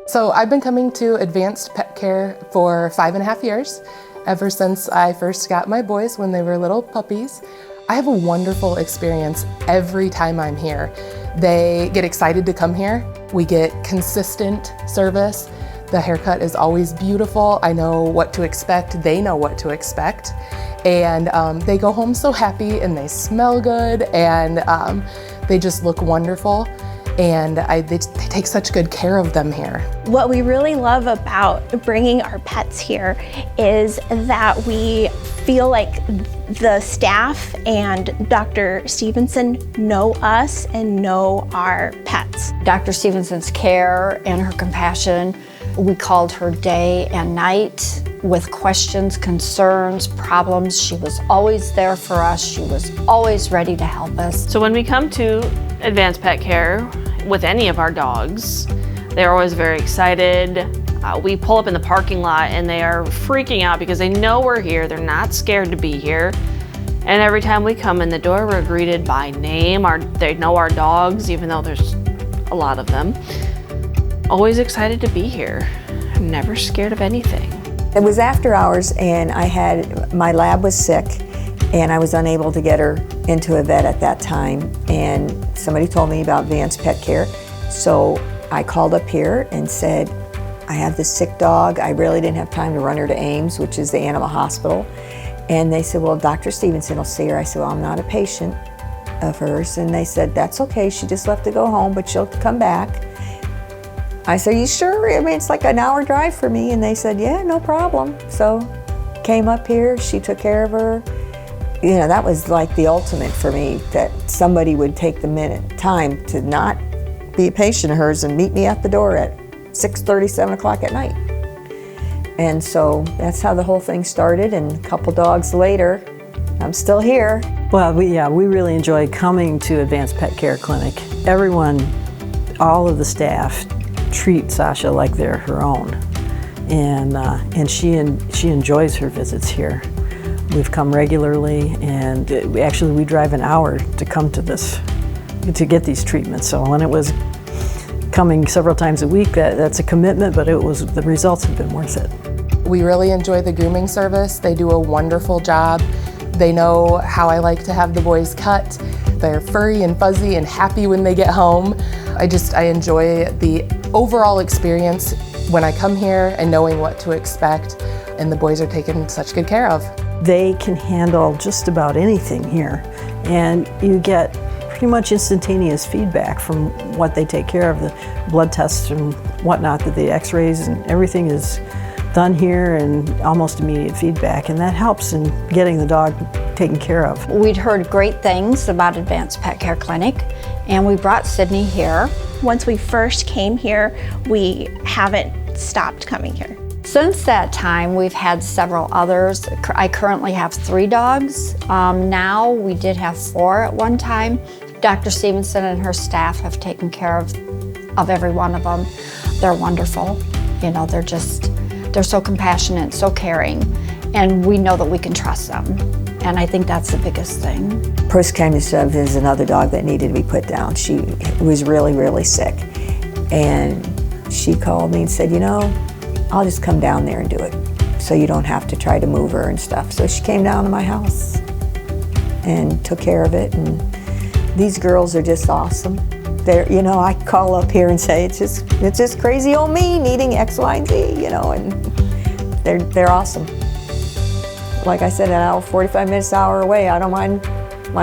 So I've been coming to Advanced Pet Care for 5.5 years, ever since I first got my boys when they were little puppies. I have a wonderful experience every time I'm here. They get excited to come here. We get consistent service. The haircut is always beautiful. I know what to expect. They know what to expect. And they go home so happy, and they smell good, and they just look wonderful. And they take such good care of them here. What we really love about bringing our pets here is that we feel like the staff and Dr. Stevenson know us and know our pets. Dr. Stevenson's care and her compassion, we called her day and night with questions, concerns, problems. She was always there for us. She was always ready to help us. So when we come to Advanced Pet Care with any of our dogs, they're always very excited. We pull up in the parking lot and they are freaking out because they know we're here. They're not scared to be here. And every time we come in the door, we're greeted by name. They know our dogs, even though there's a lot of them. Always excited to be here. Never scared of anything. It was after hours, and my lab was sick, and I was unable to get her into a vet at that time. And somebody told me about Advanced Pet Care. So I called up here and said, I have this sick dog. I really didn't have time to run her to Ames, which is the animal hospital. And they said, well, Dr. Stevenson will see her. I said, well, I'm not a patient of hers. And they said, that's okay. She just left to go home, but she'll come back. I said, are you sure? I mean, it's like an hour drive for me. And they said, yeah, no problem. So came up here, she took care of her. You know, that was like the ultimate for me, that somebody would take the time to not be a patient of hers and meet me at the door at 6:30, 7 o'clock at night. And so that's how the whole thing started, and a couple dogs later, I'm still here. Well, we really enjoy coming to Advanced Pet Care Clinic. Everyone, all of the staff treat Sasha like they're her own, and she enjoys her visits here. We've come regularly, and we drive an hour to come to get these treatments. So when it was coming several times a week, that's a commitment, but the results have been worth it. We really enjoy the grooming service. They do a wonderful job. They know how I like to have the boys cut. They're furry and fuzzy and happy when they get home. I enjoy the overall experience when I come here and knowing what to expect, and the boys are taken such good care of. They can handle just about anything here, and you get pretty much instantaneous feedback from what they take care of, the blood tests and whatnot, the x-rays and everything is done here, and almost immediate feedback, and that helps in getting the dog taken care of. We'd heard great things about Advanced Pet Care Clinic, and we brought Sydney here. Once we first came here, we haven't stopped coming here. Since that time, we've had several others. I currently have 3 dogs. Now, we did have 4 at one time. Dr. Stevenson and her staff have taken care of every one of them. They're wonderful. You know, they're so compassionate, so caring, and we know that we can trust them. And I think that's the biggest thing. First came to shove is another dog that needed to be put down. She was really, really sick. And she called me and said, you know, I'll just come down there and do it, so you don't have to try to move her and stuff. So she came down to my house and took care of it. And these girls are just awesome. You know, I call up here and say, it's just crazy old me needing X, Y, and Z, you know, and they're awesome. Like I said, an hour, 45 minutes, an hour away, I don't mind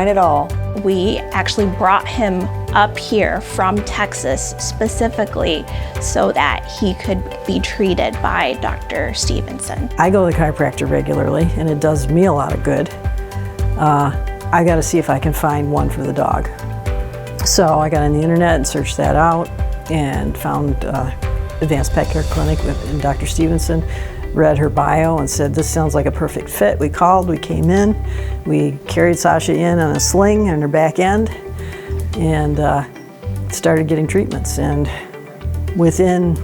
at all. We actually brought him up here from Texas specifically so that he could be treated by Dr. Stevenson. I go to the chiropractor regularly, and it does me a lot of good. I got to see if I can find one for the dog. So I got on the internet and searched that out and found Advanced Pet Care Clinic with Dr. Stevenson, read her bio and said, this sounds like a perfect fit. We called, we came in, we carried Sasha in on a sling on her back end and started getting treatments. And within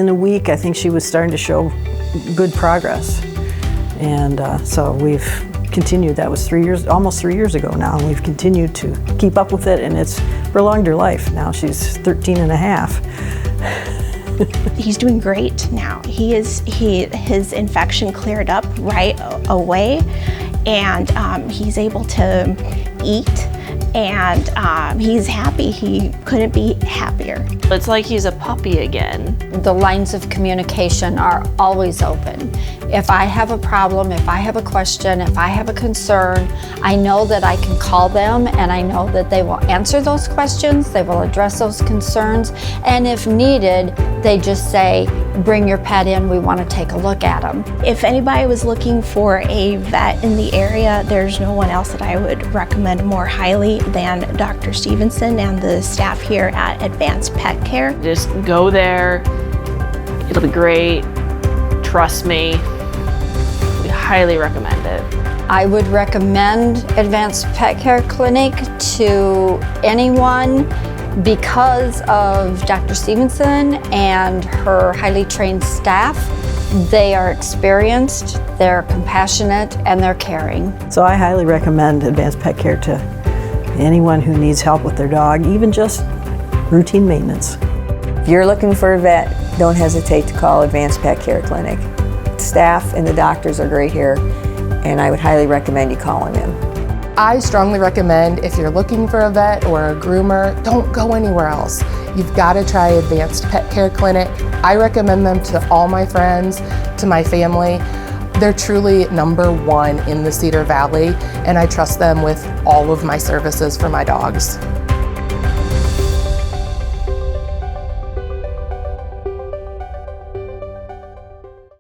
a week, I think she was starting to show good progress. And so we've continued. That was almost 3 years ago now, and we've continued to keep up with it, and it's prolonged her life. Now she's 13 and a half. He's doing great now. His infection cleared up right away, and he's able to eat, and he's happy. He couldn't be happier. It's like he's a puppy again. The lines of communication are always open. If I have a problem, if I have a question, if I have a concern, I know that I can call them, and I know that they will answer those questions, they will address those concerns, and if needed, they just say, bring your pet in, we want to take a look at them. If anybody was looking for a vet in the area, there's no one else that I would recommend more highly than Dr. Stevenson and the staff here at Advanced Pet Care. Just go there, it'll be great, trust me. We highly recommend it. I would recommend Advanced Pet Care Clinic to anyone because of Dr. Stevenson and her highly trained staff. They are experienced, they're compassionate, and they're caring. So I highly recommend Advanced Pet Care to anyone who needs help with their dog, even just routine maintenance. If you're looking for a vet, don't hesitate to call Advanced Pet Care Clinic. Staff and the doctors are great here, and I would highly recommend you calling them. I strongly recommend if you're looking for a vet or a groomer, don't go anywhere else. You've got to try Advanced Pet Care Clinic. I recommend them to all my friends, to my family. They're truly #1 in the Cedar Valley, and I trust them with all of my services for my dogs.